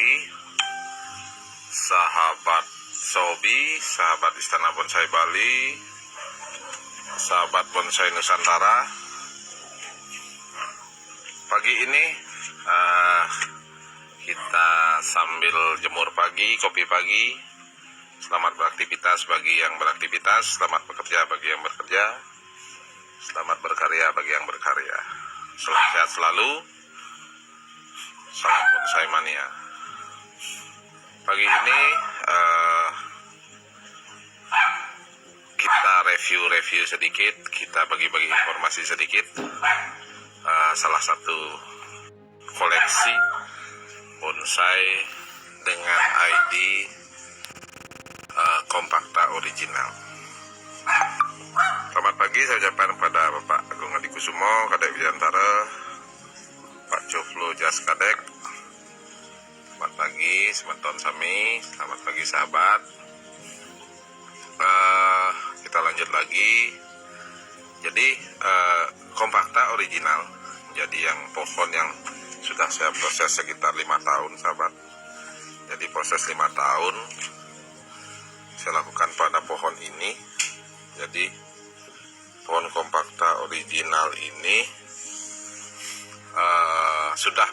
pagi sahabat Sobi, sahabat Istana Bonsai Bali, sahabat bonsai Nusantara. Pagi ini kita sambil jemur pagi, kopi pagi. Selamat beraktivitas bagi yang beraktivitas, selamat bekerja bagi yang bekerja, selamat berkarya bagi yang berkarya. Selamat sehat selalu. Salam bonsai mania. Pagi ini kita review sedikit, kita bagi-bagi informasi sedikit. Salah satu koleksi bonsai dengan ID Compacta original. Selamat pagi saya ucapkan kepada Bapak Agung Adi Kusumo, Kadek Widiantara, Pak Coflo Jas Kadek. Selamat pagi sementon sami, selamat pagi sahabat. Kita lanjut lagi. Jadi Compacta original, jadi yang pohon yang sudah saya proses sekitar 5 tahun sahabat. Jadi proses 5 tahun saya lakukan pada pohon ini. Jadi pohon Compacta original ini sudah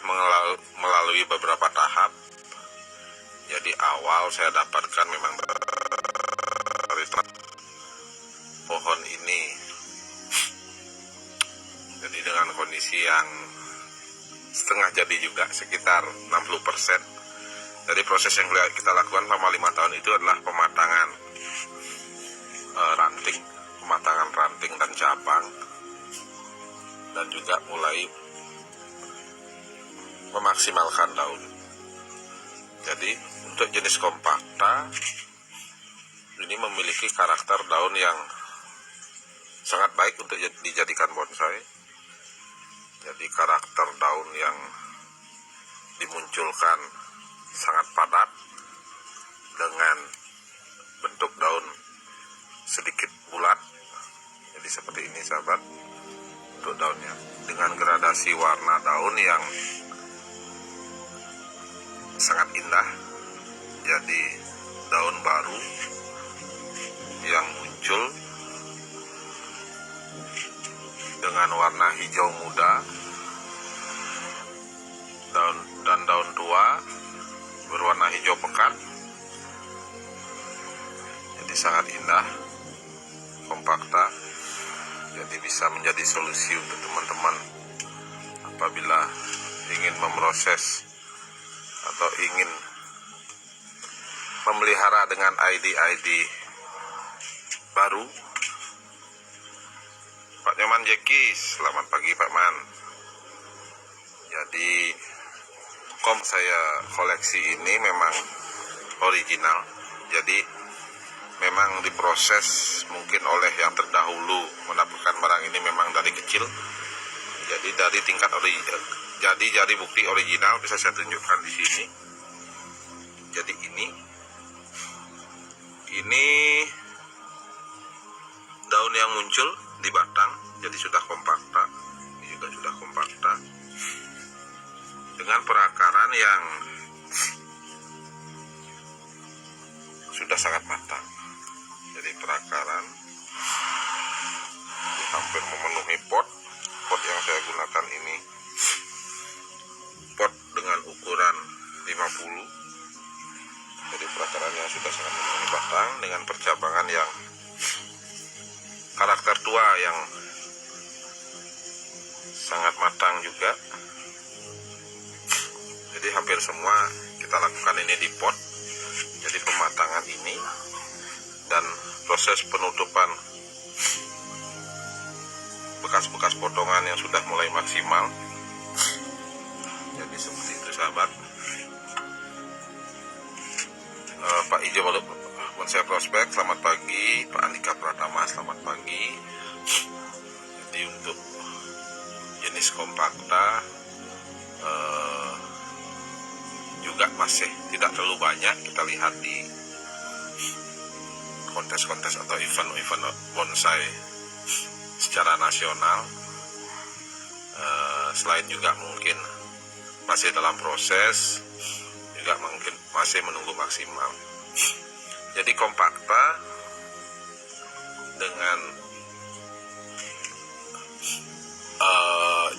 melalui beberapa tahap. Jadi awal saya dapatkan memang dari pohon ini, jadi dengan kondisi yang setengah jadi juga, sekitar 60%. Jadi proses yang kita lakukan selama 5 tahun itu adalah pematangan ranting dan cabang, dan juga mulai memaksimalkan daun. Jadi untuk jenis Compacta ini memiliki karakter daun yang sangat baik untuk dijadikan bonsai. Jadi karakter daun yang dimunculkan sangat padat dengan bentuk daun sedikit bulat. Jadi seperti ini sahabat untuk daunnya, dengan gradasi warna daun yang sangat indah. Jadi daun baru yang muncul dengan warna hijau muda, dan daun tua berwarna hijau pekat. Jadi sangat indah Compacta. Jadi bisa menjadi solusi untuk teman-teman apabila ingin memproses atau ingin memelihara dengan ID baru. Pak Nyoman Jeki, selamat pagi Pak Man. Jadi saya koleksi ini memang original. Jadi memang diproses mungkin oleh yang terdahulu mendapatkan barang ini memang dari kecil. Jadi dari tingkat jadi bukti original bisa saya tunjukkan di sini. Jadi ini daun yang muncul di batang, jadi sudah Compacta. Ini juga sudah Compacta dengan perakaran yang sudah sangat matang. Jadi perakaran hampir memenuhi pot yang saya gunakan ini. Pot dengan ukuran 50. Jadi perakarannya sudah sangat memenuhi batang dengan percabangan yang karakter tua yang sangat matang juga. Jadi hampir semua kita lakukan ini di pot. Jadi pematangan ini dan proses penutupan bekas-bekas potongan yang sudah mulai maksimal. Jadi seperti itu sahabat. Pak Ijo Bonsai Prospek, selamat pagi. Pak Andika Pratama, selamat pagi. Jadi untuk jenis Compacta juga masih tidak terlalu banyak kita lihat di kontes-kontes atau event-event bonsai secara nasional. Selain juga mungkin masih dalam proses juga mungkin masih menunggu maksimal. Jadi kompakta dengan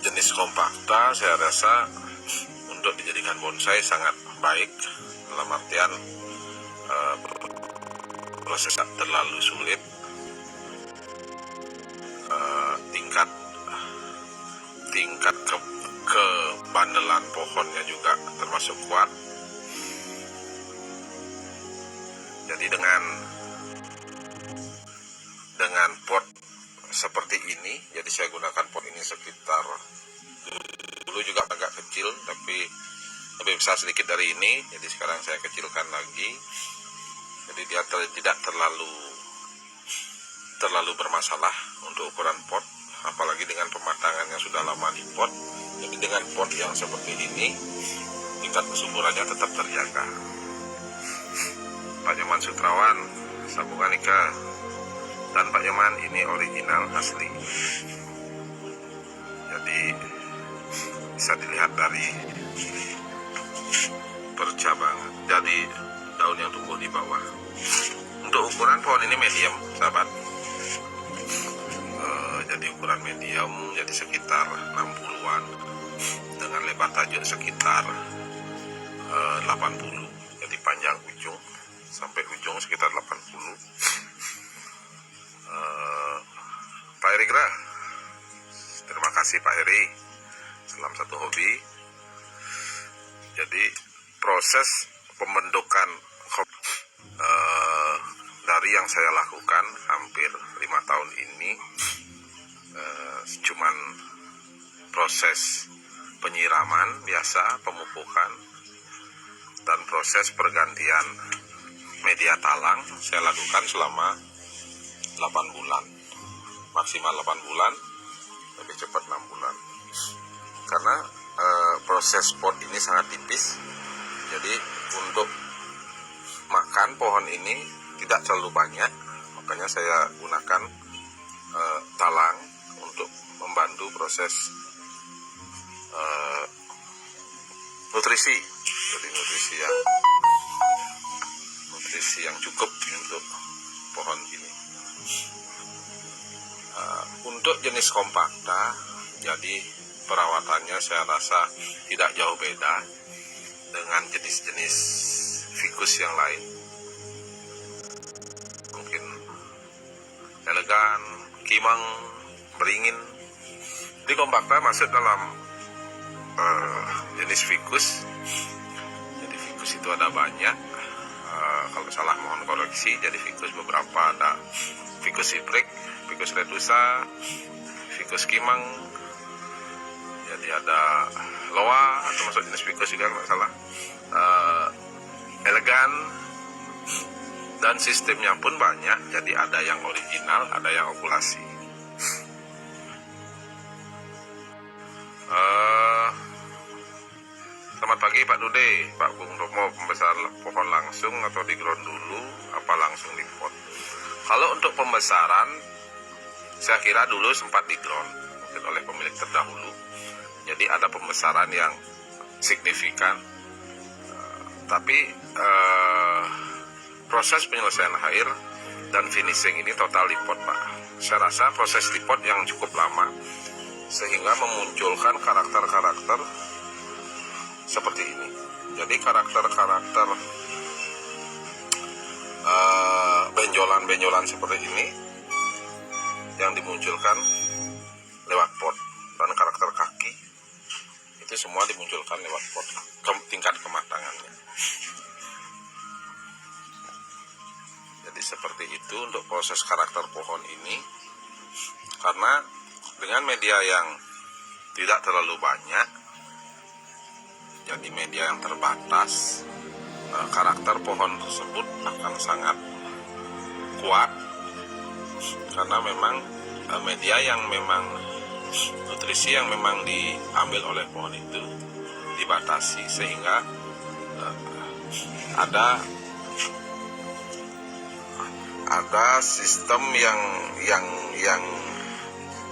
jenis kompakta saya rasa untuk dijadikan bonsai sangat baik, dalam artian proses terlalu sulit, tingkat kebandelan pohonnya juga termasuk kuat. Jadi dengan pot seperti ini, jadi saya gunakan pot ini sekitar, dulu juga agak kecil tapi lebih besar sedikit dari ini, jadi sekarang saya kecilkan lagi. Jadi dia tidak terlalu bermasalah untuk ukuran pot, apalagi dengan pematangan yang sudah lama di pot. Jadi dengan pot yang seperti ini, tingkat kesuburannya tetap terjaga. Pak Nyoman Sutrawan, sambungan nikah, dan Pak Nyoman ini original asli. Jadi bisa dilihat dari percabangan, jadi daun yang tumbuh di bawah. Untuk ukuran pohon ini medium, sahabat. Jadi ukuran medium, jadi sekitar 60-an, dengan lebar tajuk sekitar 80. Jadi panjang ujung sampai ujung sekitar 80. Pak Heri Gerah, terima kasih Pak Heri, salam satu hobi. Jadi proses pembentukan dari yang saya lakukan hampir 5 tahun ini, cuman proses penyiraman biasa, pemupukan, dan proses pergantian media talang saya lakukan selama 8 bulan, maksimal 8 bulan, lebih cepat 6 bulan. Karena proses pot ini sangat tipis, jadi untuk makan pohon ini tidak terlalu banyak, makanya saya gunakan talang untuk membantu proses nutrisi. Jadi nutrisi yang cukup untuk pohon ini. Untuk jenis kompakta, jadi perawatannya saya rasa tidak jauh beda dengan jenis-jenis ficus yang lain. Mungkin elegan, kimang, beringin. Jadi kompakta masuk dalam jenis ficus. Jadi ficus itu ada banyak. Kalau salah mohon koreksi. Jadi ficus beberapa, ada ficus cypric, ficus retusa, ficus kimang. Jadi ada loa, atau masuk jenis ficus juga kalau salah. Elegan, dan sistemnya pun banyak. Jadi ada yang original, ada yang okulasi. Selamat pagi Pak Dude, Pak Bung Romo, pembesar pohon langsung atau di ground dulu, apa langsung di pot? Kalau untuk pembesaran, saya kira dulu sempat di ground, mungkin oleh pemilik terdahulu. Jadi ada pembesaran yang signifikan, tapi proses penyelesaian air dan finishing ini total di pot, Pak. Saya rasa proses di pot yang cukup lama, sehingga memunculkan karakter-karakter seperti ini. Jadi karakter-karakter benjolan-benjolan seperti ini yang dimunculkan lewat pot, dan karakter kaki itu semua dimunculkan lewat pot, tingkat kematangannya. Jadi seperti itu untuk proses karakter pohon ini. Karena dengan media yang tidak terlalu banyak, jadi media yang terbatas, karakter pohon tersebut akan sangat kuat. Karena memang media yang memang, nutrisi yang memang diambil oleh pohon itu dibatasi, sehingga ada sistem yang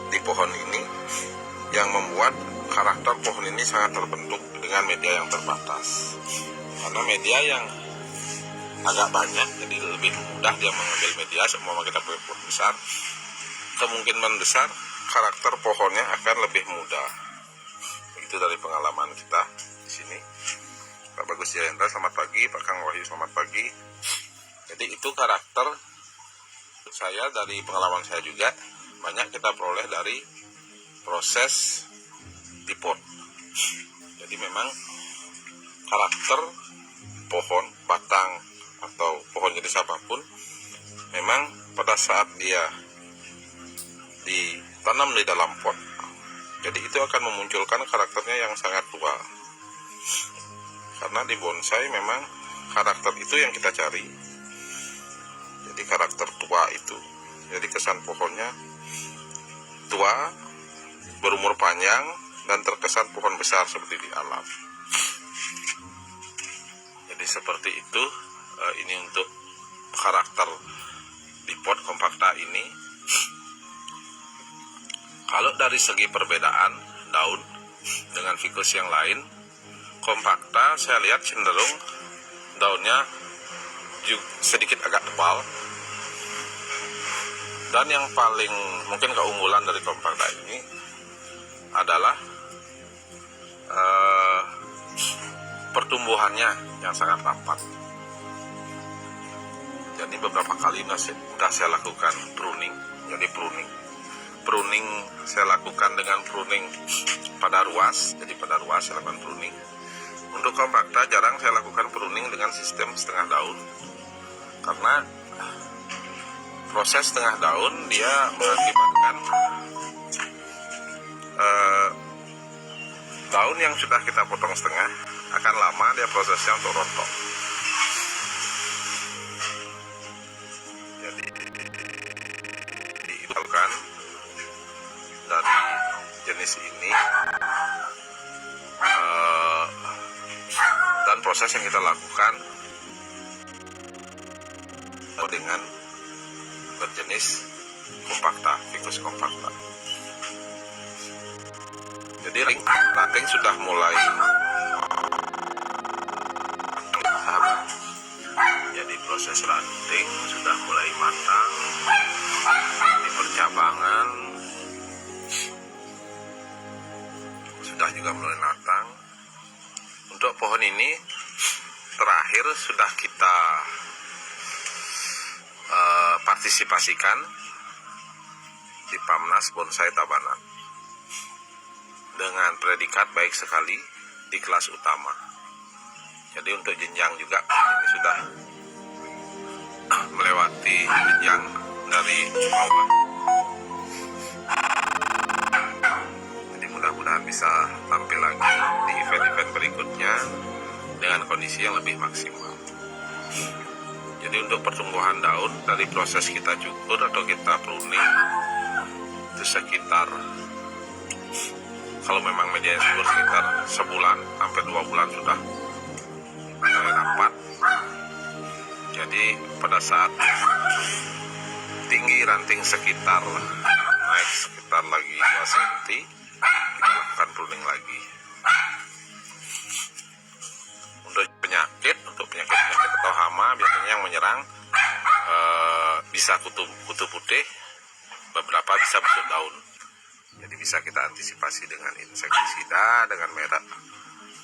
di pohon ini yang membuat karakter pohon ini sangat terbentuk dengan media yang terbatas. karena media yang agak banyak, jadi lebih mudah dia mengambil media. Semua kita punya pohon besar, kemungkinan besar karakter pohonnya akan lebih mudah. Itu dari pengalaman kita di sini. Pak Bagus Jayendra, selamat pagi. Pak Kang Wahyu, selamat pagi. Jadi itu karakter saya, dari pengalaman saya juga banyak kita peroleh dari proses di pot. Jadi memang karakter pohon, batang, atau pohon jenis apapun, memang pada saat dia ditanam di dalam pot, jadi itu akan memunculkan karakternya yang sangat tua. Karena di bonsai memang karakter itu yang kita cari. Jadi karakter tua itu, jadi kesan pohonnya tua, berumur panjang, dan terkesan pohon besar seperti di alam. Jadi seperti itu. Ini untuk karakter di pot kompakta ini. Kalau dari segi perbedaan daun dengan ficus yang lain, kompakta saya lihat cenderung daunnya sedikit agak tebal. Dan yang paling mungkin keunggulan dari kompakta ini adalah pertumbuhannya yang sangat rapat. Jadi beberapa kali sudah saya lakukan pruning. Jadi pruning saya lakukan dengan pruning pada ruas. Jadi pada ruas saya lakukan pruning. Untuk kompakta jarang saya lakukan pruning dengan sistem setengah daun, karena proses setengah daun dia mengakibatkan daun yang sudah kita potong setengah akan lama dia prosesnya untuk rontok. Jadi diisolkan dari jenis ini, dan proses yang kita lakukan dengan berjenis kompakta, ficus kompakta. Jadi ranting sudah mulai sahabat. Jadi proses ranting sudah mulai matang, di percabangan sudah juga mulai matang. Untuk pohon ini terakhir sudah kita partisipasikan di Pamnas Bonsai Tabanan dengan predikat baik sekali di kelas utama. Jadi untuk jenjang juga ini sudah melewati jenjang dari bawah. Jadi mudah-mudahan bisa tampil lagi di event-event berikutnya dengan kondisi yang lebih maksimal. Jadi untuk pertumbuhan daun dari proses kita cukur atau kita pruning itu sekitar, kalau memang media subur, sekitar sebulan sampai 2 bulan sudah mulai rapat. Jadi pada saat tinggi ranting sekitar naik sekitar lagi 2 cm, kita lakukan pruning lagi. Untuk penyakit atau hama biasanya yang menyerang bisa kutu putih, beberapa bisa busuk daun. Jadi bisa kita antisipasi dengan insektisida, dengan merek.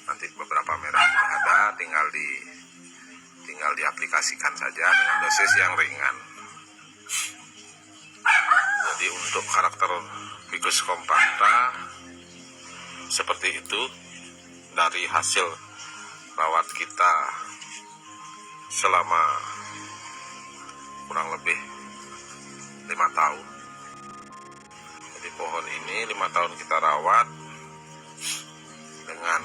Nanti beberapa merek sudah ada, tinggal diaplikasikan saja dengan dosis yang ringan. Jadi untuk karakter ficus compacta seperti itu dari hasil rawat kita selama kurang lebih 5 tahun. Jadi pohon ini 5 tahun kita rawat dengan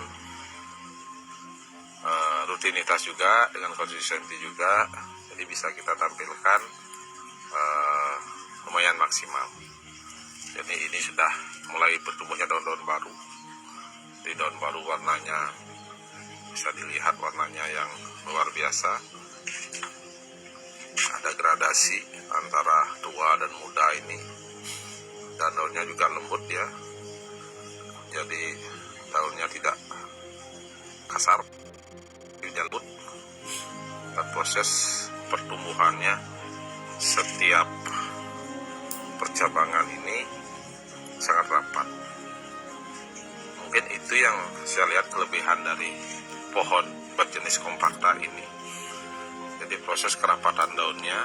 rutinitas juga, dengan konsistensi juga, jadi bisa kita tampilkan lumayan maksimal. Jadi ini sudah mulai bertumbuhnya daun-daun baru. Di daun baru warnanya bisa dilihat, warnanya yang luar biasa. Ada gradasi antara tua dan muda ini, dan daunnya juga lembut ya. Jadi daunnya tidak kasar, nyelbut, dan proses pertumbuhannya setiap percabangan ini sangat rapat. Mungkin itu yang saya lihat kelebihan dari pohon berjenis kompakta ini. Jadi proses kerapatan daunnya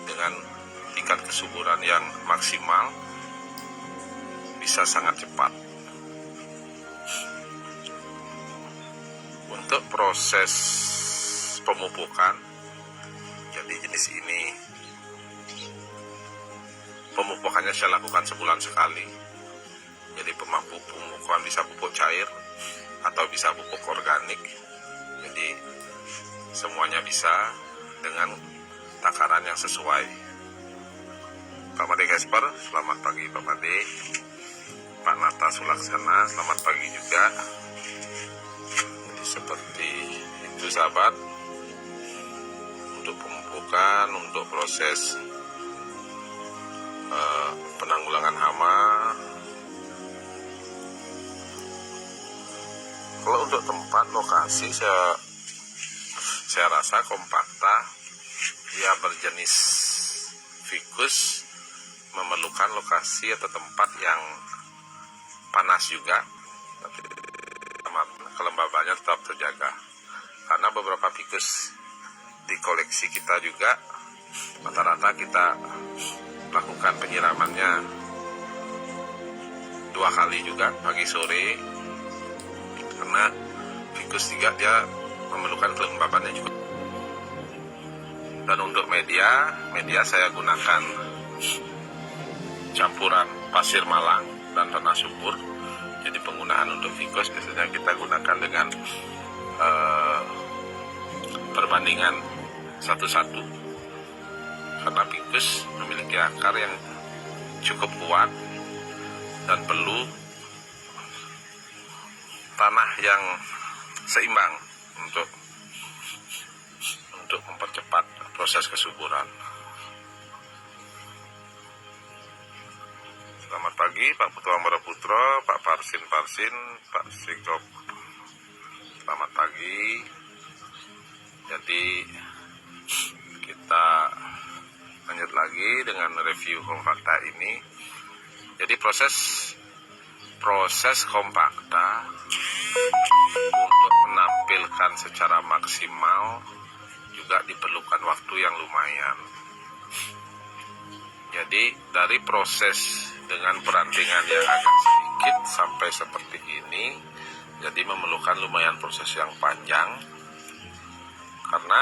dengan tingkat kesuburan yang maksimal bisa sangat cepat. Untuk proses pemupukan, jadi jenis ini pemupukannya saya lakukan sebulan sekali. Jadi pemupukan bisa pupuk cair atau bisa pupuk organik. Jadi semuanya bisa dengan takaran yang sesuai. Pak Made Gasper, selamat pagi Pak Made. Pak Nata Sulaksana, selamat pagi juga. Jadi seperti itu sahabat, untuk pemupukan, untuk proses penanggulangan hama. Kalau untuk tempat lokasi, saya rasa kompakta ya berjenis ficus memerlukan lokasi atau tempat yang panas juga, tapi kelembabannya tetap terjaga. Karena beberapa ficus di koleksi kita juga rata-rata kita lakukan penyiramannya 2 kali juga, pagi sore, karena ficus juga dia memerlukan kelembabannya juga. Dan untuk media saya gunakan campuran pasir malang dan tanah subur. Jadi penggunaan untuk ficus biasanya kita gunakan dengan perbandingan 1:1, karena ficus memiliki akar yang cukup kuat dan perlu tanah yang seimbang untuk mempercepat proses kesuburan. Selamat pagi Pak Putu Amara Putro, Pak Parsin, Pak Sigop. Selamat pagi. Jadi kita lanjut lagi dengan review kompakta ini. Jadi proses kompakta untuk menampilkan secara maksimal juga diperlukan waktu yang lumayan. Jadi dari proses dengan perantingan yang agak sedikit sampai seperti ini, jadi memerlukan lumayan proses yang panjang, karena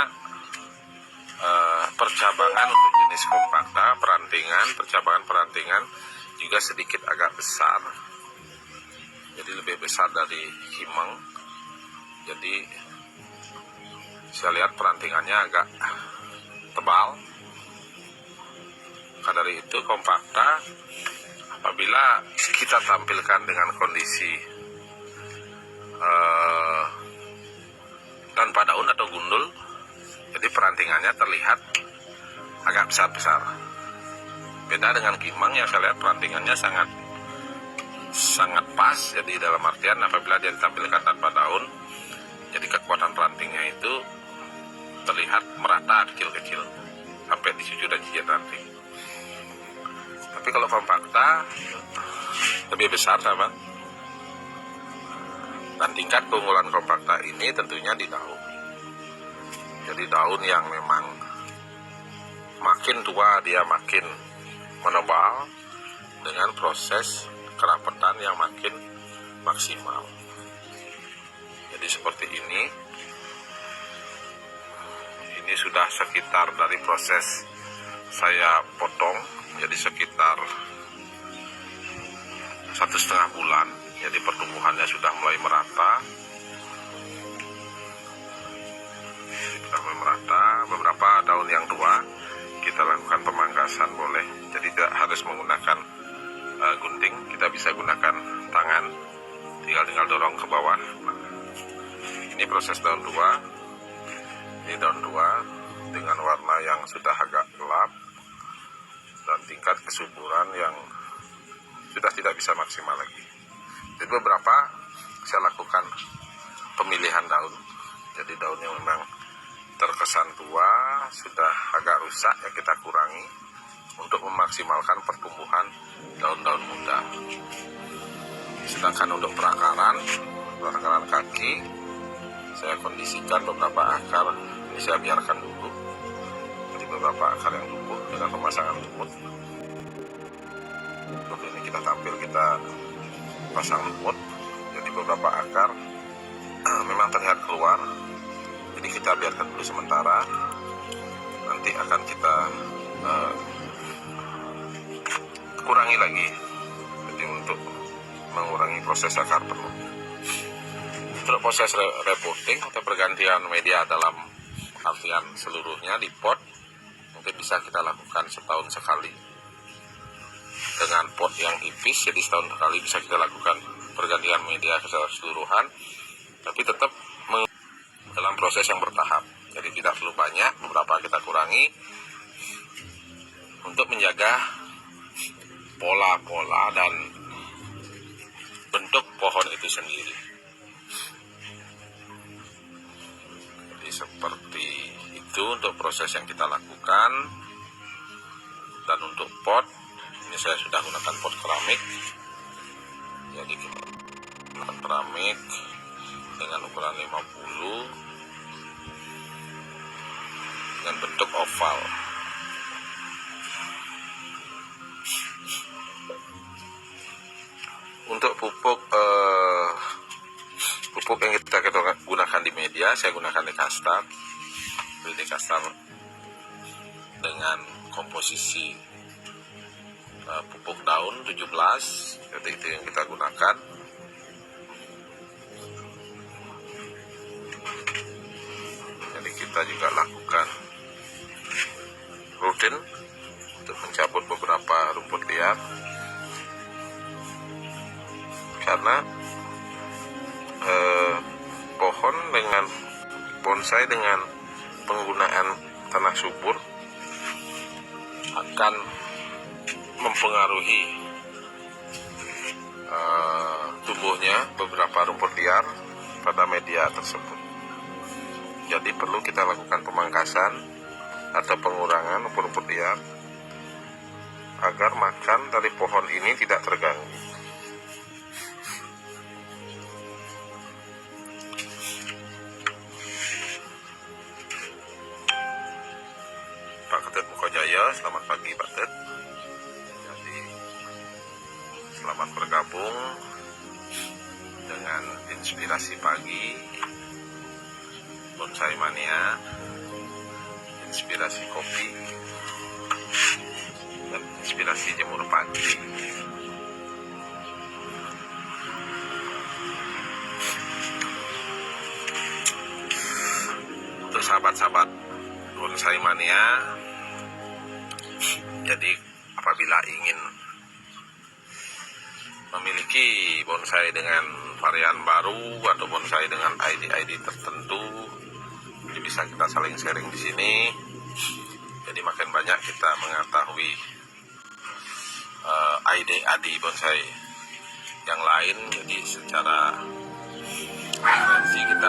percabangan untuk jenis kompakta, percabangan juga sedikit agak besar, jadi lebih besar dari himeng. Jadi saya lihat perantingannya agak tebal. Maka dari itu kompakta apabila kita tampilkan dengan kondisi tanpa daun atau gundul, jadi perantingannya terlihat agak besar-besar. Beda dengan kimang yang saya lihat perantingannya sangat pas. Jadi dalam artian apabila dia ditampilkan tanpa daun, jadi kekuatan rantingnya itu terlihat merata, kecil-kecil sampai di sujud dan jijit ranting. Tapi kalau kompakta lebih besar sahabat. Dan tingkat keunggulan kompakta ini tentunya di daun. Jadi daun yang memang makin tua dia makin menebal dengan proses kerapatan yang makin maksimal. Jadi seperti ini sudah sekitar dari proses saya potong, jadi sekitar 1,5 bulan. Jadi pertumbuhannya sudah mulai merata. Beberapa daun yang tua kita lakukan pemangkasan boleh. Jadi tidak harus menggunakan gunting, kita bisa gunakan tangan, tinggal dorong ke bawah. Ini proses daun tua. Ini daun tua dengan warna yang sudah agak gelap dan tingkat kesuburan yang sudah tidak bisa maksimal lagi. Jadi beberapa saya lakukan pemilihan daun Jadi daunnya memang terkesan tua, sudah agak rusak, ya kita kurangi untuk memaksimalkan pertumbuhan daun-daun muda. Sedangkan untuk perakaran kaki, saya kondisikan beberapa akar, ini saya biarkan dulu. Jadi beberapa akar yang tumbuh dengan pemasangan lumut. Untuk ini kita tampil, kita pasang lumut. Jadi beberapa akar memang terlihat keluar. Jadi kita biarkan dulu sementara. Nanti akan kita kurangi lagi. Jadi untuk mengurangi proses akar penuh. Untuk proses repotting atau pergantian media dalam artian seluruhnya di pot, mungkin bisa kita lakukan setahun sekali. Dengan pot yang tipis, jadi setahun sekali bisa kita lakukan pergantian media secara keseluruhan, tapi tetap dalam proses yang bertahap. Jadi tidak perlu banyak, beberapa kita kurangi untuk menjaga pola-pola dan bentuk pohon itu sendiri. Jadi seperti itu untuk proses yang kita lakukan. Dan untuk pot, ini saya sudah gunakan pot keramik. Jadi kita gunakan keramik dengan ukuran 50 dengan bentuk oval. Untuk pupuk yang kita gunakan di media, saya gunakan Dekastar. Dekastar dengan komposisi pupuk daun 17, jadi itu yang kita gunakan. Jadi kita juga lakukan rutin untuk mencabut beberapa rumput liar, karena pohon dengan bonsai dengan penggunaan tanah subur akan mempengaruhi tumbuhnya beberapa rumput liar pada media tersebut. Jadi perlu kita lakukan pemangkasan atau pengurangan rumput liar agar makan dari pohon ini tidak terganggu. Pak Ketut Mukojaya, selamat pagi Pak Ketut. Jadi selamat bergabung dengan Inspirasi Pagi, Bonsai Mania, Inspirasi Kopi, dan Inspirasi Jemur Pagi. Untuk sahabat-sahabat Bonsai Mania, jadi apabila ingin memiliki bonsai dengan varian baru atau bonsai dengan ID-ID tertentu, jadi bisa kita saling sharing di sini. Jadi makin banyak kita mengetahui ID bonsai yang lain, jadi secara referensi kita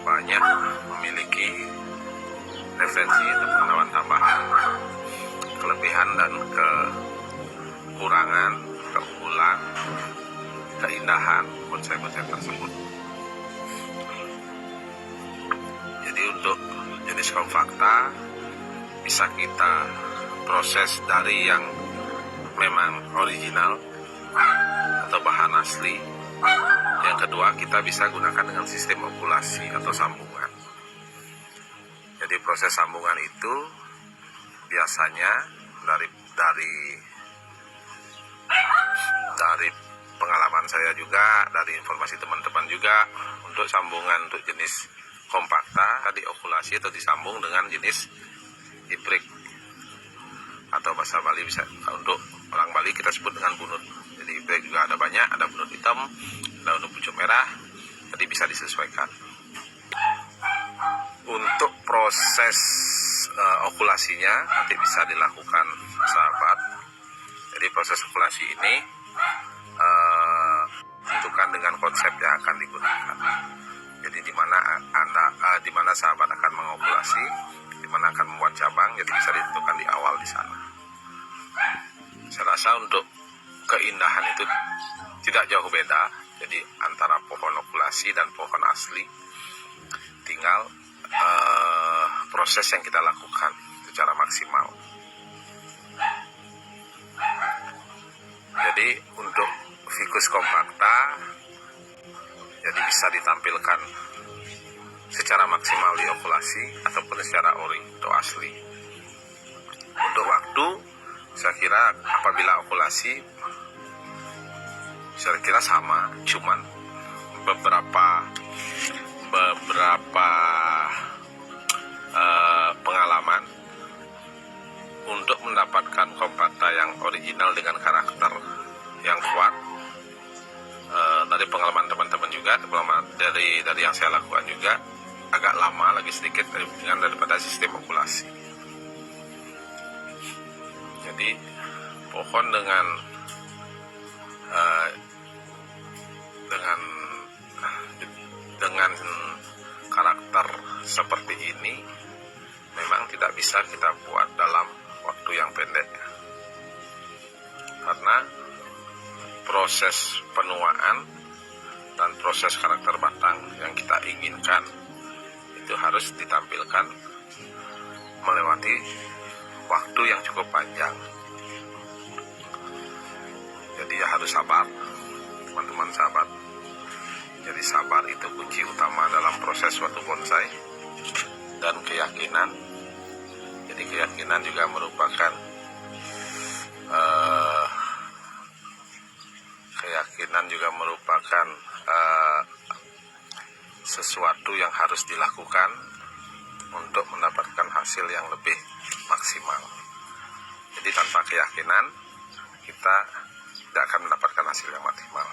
banyak memiliki referensi untuk pengetahuan tambahan, kelebihan dan kekurangan, keunggulan, keindahan bonsai-bonsai tersebut. Jadi untuk jenis kompakta bisa kita proses dari yang memang original atau bahan asli. Yang kedua, kita bisa gunakan dengan sistem okulasi atau sambungan. Jadi proses sambungan itu biasanya dari pengalaman saya juga, dari informasi teman-teman juga, untuk sambungan untuk jenis kompakta diokulasi atau disambung dengan jenis hibrid, atau bahasa Bali bisa, untuk orang Bali kita sebut dengan bunut. Jadi hibrid juga ada banyak, ada bunut hitam, ada bunut pucuk merah, jadi bisa disesuaikan. Untuk proses okulasinya nanti bisa dilakukan sahabat. Jadi proses okulasi ini tentukan dengan konsep yang akan digunakan. Jadi di mana sahabat akan mengopulasi, di mana akan membuat cabang, jadi bisa ditentukan di awal di sana. Saya rasa untuk keindahan itu tidak jauh beda, jadi antara pohon okulasi dan pohon asli, tinggal proses yang kita lakukan secara maksimal. Jadi untuk ficus compacta jadi bisa ditampilkan secara maksimal di okulasi ataupun secara ori atau asli. Untuk waktu, saya kira apabila okulasi saya kira sama, cuman beberapa pengalaman untuk mendapatkan compacta yang original dengan karakter yang kuat. Dari pengalaman teman-teman juga, dari yang saya lakukan juga agak lama lagi sedikit daripada sistem okulasi. Jadi pohon dengan karakter seperti ini memang tidak bisa kita buat dalam waktu yang pendek, karena proses penuaan dan proses karakter batang yang kita inginkan itu harus ditampilkan melewati waktu yang cukup panjang. Jadi ya harus sabar, teman-teman sahabat. Jadi sabar itu kunci utama dalam proses suatu bonsai, dan keyakinan. Jadi keyakinan juga merupakan sesuatu yang harus dilakukan untuk mendapatkan hasil yang lebih maksimal. Jadi tanpa keyakinan kita tidak akan mendapatkan hasil yang maksimal.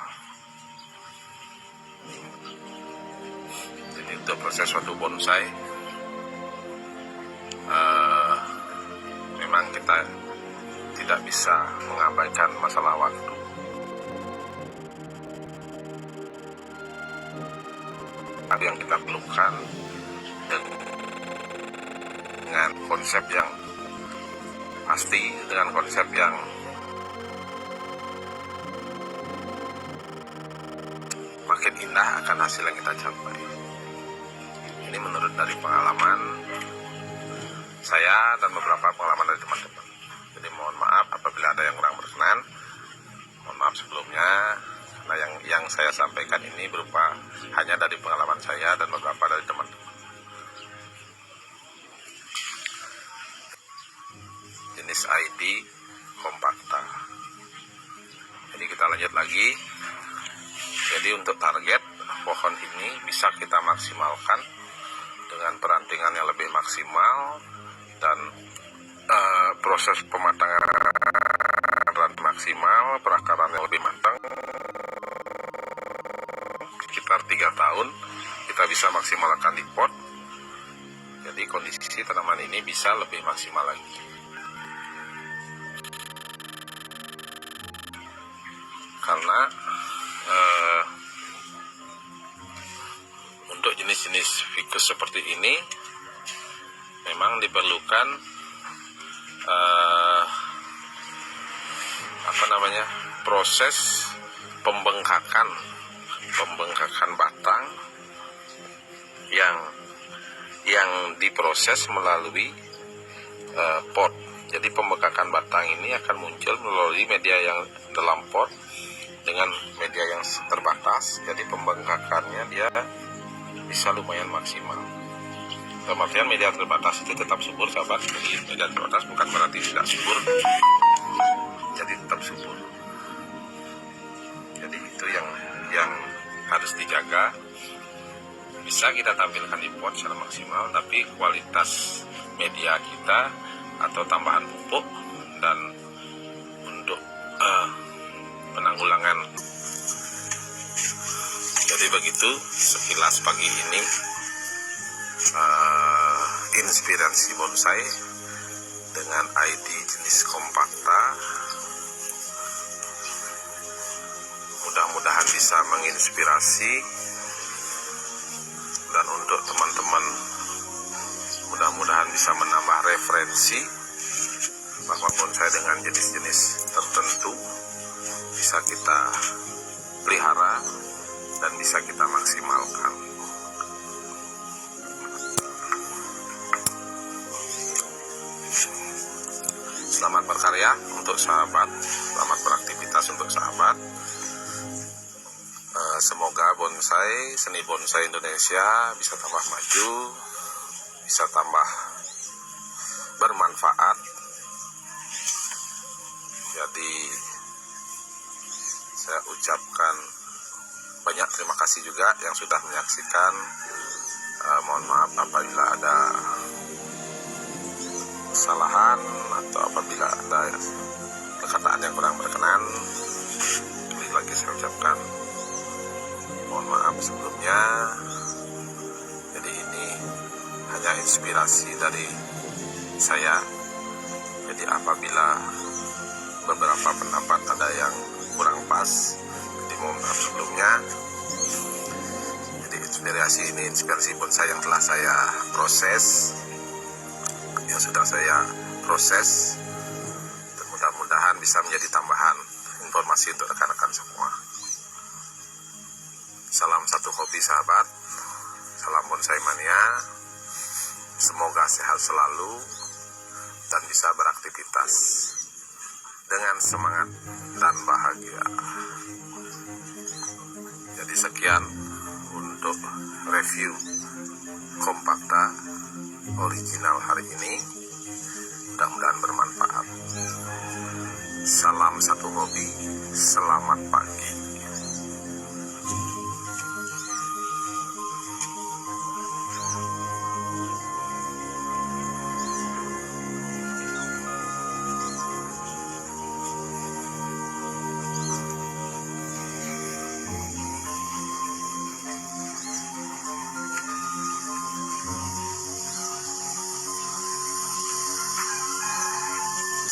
Jadi untuk proses suatu bonsai memang kita tidak bisa mengabaikan masalah waktu. Ada yang kita perlukan dengan konsep yang pasti, dengan konsep yang makin indah akan hasil yang kita capai. Ini menurut dari pengalaman saya dan beberapa pengalaman dari teman-teman. Jadi mohon maaf apabila ada yang kurang berkenan. Mohon maaf sebelumnya, karena yang saya sampaikan ini berupa hanya dari pengalaman saya dan beberapa dari teman-teman. Jenis ID compacta. Jadi kita lanjut lagi. Jadi untuk target pohon ini bisa kita maksimalkan dengan perantingan yang lebih maksimal dan proses pematangan maksimal, perakaran yang lebih matang. Sekitar 3 tahun kita bisa maksimalkan di pot. Jadi kondisi tanaman ini bisa lebih maksimal lagi. Karena untuk jenis-jenis ficus seperti ini memang diperlukan proses pembengkakan batang yang diproses melalui pot. Jadi pembengkakan batang ini akan muncul melalui media yang dalam pot dengan media yang terbatas. Jadi pembengkakannya dia bisa lumayan maksimal. Dalam media terbatas itu tetap subur, sahabat. Jadi media terbatas bukan berarti tidak subur, jadi tetap subur. Jadi itu yang harus dijaga. Bisa kita tampilkan di pot secara maksimal, tapi kualitas media kita atau tambahan pupuk dan untuk penanggulangan. Jadi begitu sekilas pagi ini inspirasi bonsai dengan ID jenis compacta. Mudah-mudahan bisa menginspirasi Dan untuk teman-teman, mudah-mudahan bisa menambah referensi bahwa bonsai dengan jenis-jenis tertentu bisa kita pelihara dan bisa kita maksimalkan. Selamat berkarya untuk sahabat, selamat beraktivitas untuk sahabat. Semoga bonsai, seni bonsai Indonesia bisa tambah maju, bisa tambah bermanfaat. Jadi saya ucapkan banyak terima kasih juga yang sudah menyaksikan. Mohon maaf apabila ada kesalahan atau apabila ada perkataan yang kurang berkenan. Sekali lagi saya ucapkan mohon maaf sebelumnya. Jadi ini hanya inspirasi dari saya. Jadi apabila beberapa pendapat ada yang kurang pas, jadi mohon maaf sebelumnya. Jadi inspirasi bonsai yang telah saya proses, yang sudah saya proses, dan mudah-mudahan bisa menjadi tambahan informasi untuk rekan-rekan semua. Salam satu hobi sahabat, salam bonsai mania, semoga sehat selalu dan bisa beraktivitas dengan semangat dan bahagia. Jadi sekian untuk review kompakta original hari ini, mudah-mudahan bermanfaat. Salam satu hobi, selamat pagi.